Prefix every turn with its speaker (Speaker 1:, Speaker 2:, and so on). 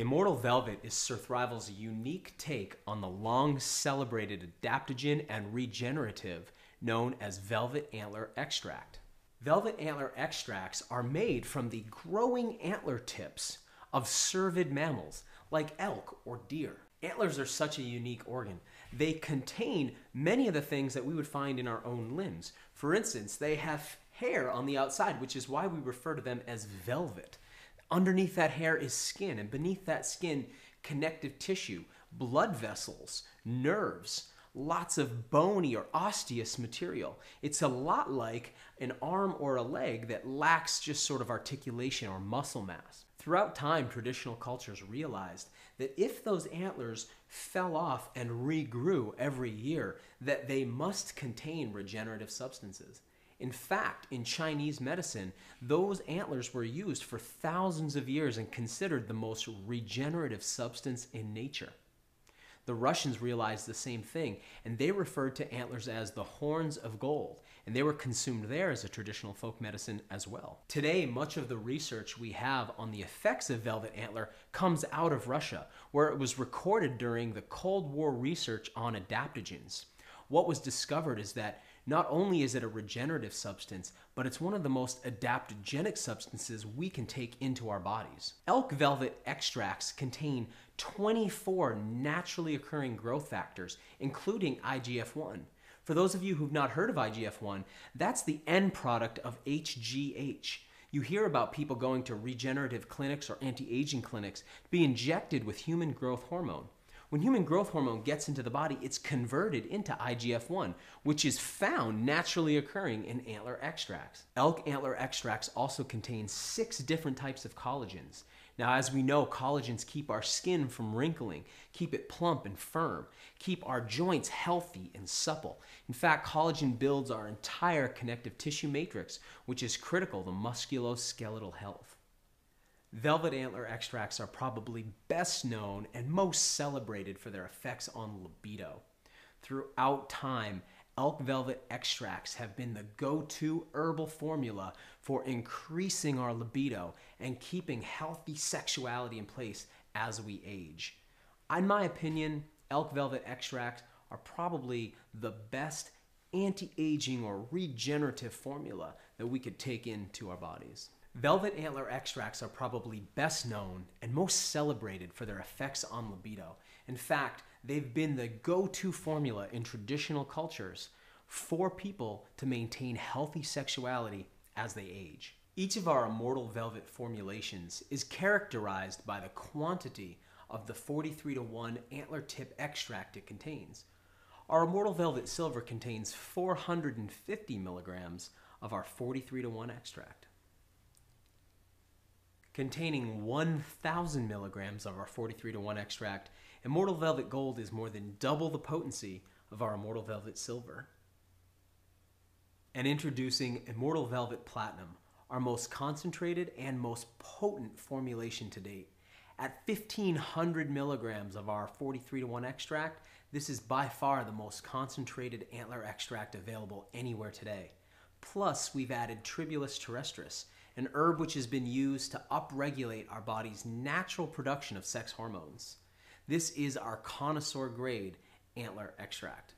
Speaker 1: Immortal Velvet is Surthrival's unique take on the long-celebrated adaptogen and regenerative known as velvet antler extract. Velvet antler extracts are made from the growing antler tips of cervid mammals like elk or deer. Antlers are such a unique organ. They contain many of the things that we would find in our own limbs. For instance, they have hair on the outside, which is why we refer to them as velvet. Underneath that hair is skin, and beneath that skin, connective tissue, blood vessels, nerves, lots of bony or osseous material. It's a lot like an arm or a leg that lacks just sort of articulation or muscle mass. Throughout time, traditional cultures realized that if those antlers fell off and regrew every year, that they must contain regenerative substances. In fact, in Chinese medicine, those antlers were used for thousands of years and considered the most regenerative substance in nature. The Russians realized the same thing, and they referred to antlers as the horns of gold, and they were consumed there as a traditional folk medicine as well. Today, much of the research we have on the effects of velvet antler comes out of Russia, where it was recorded during the Cold War research on adaptogens. What was discovered is that not only is it a regenerative substance, but it's one of the most adaptogenic substances we can take into our bodies. Elk velvet extracts contain 24 naturally occurring growth factors, including IGF-1. For those of you who've not heard of IGF-1, that's the end product of HGH. You hear about people going to regenerative clinics or anti-aging clinics to be injected with human growth hormone. When human growth hormone gets into the body, it's converted into IGF-1, which is found naturally occurring in antler extracts. Elk antler extracts also contain 6 different types of collagens. Now, as we know, collagens keep our skin from wrinkling, keep it plump and firm, keep our joints healthy and supple. In fact, collagen builds our entire connective tissue matrix, which is critical to musculoskeletal health. Velvet antler extracts are probably best known and most celebrated for their effects on libido. Throughout time, elk velvet extracts have been the go-to herbal formula for increasing our libido and keeping healthy sexuality in place as we age. In my opinion, elk velvet extracts are probably the best anti-aging or regenerative formula that we could take into our bodies. Velvet antler extracts are probably best known and most celebrated for their effects on libido. In fact, they've been the go-to formula in traditional cultures for people to maintain healthy sexuality as they age. Each of our Immortal Velvet formulations is characterized by the quantity of the 43-to-1 antler tip extract it contains. Our Immortal Velvet Silver contains 450 milligrams of our 43-to-1 extract. Containing 1,000 milligrams of our 43-to-1 extract, Immortal Velvet Gold is more than double the potency of our Immortal Velvet Silver. And introducing Immortal Velvet Platinum, our most concentrated and most potent formulation to date. At 1,500 milligrams of our 43-to-1 extract, this is by far the most concentrated antler extract available anywhere today. Plus, we've added Tribulus terrestris, an herb which has been used to upregulate our body's natural production of sex hormones. This is our connoisseur grade antler extract.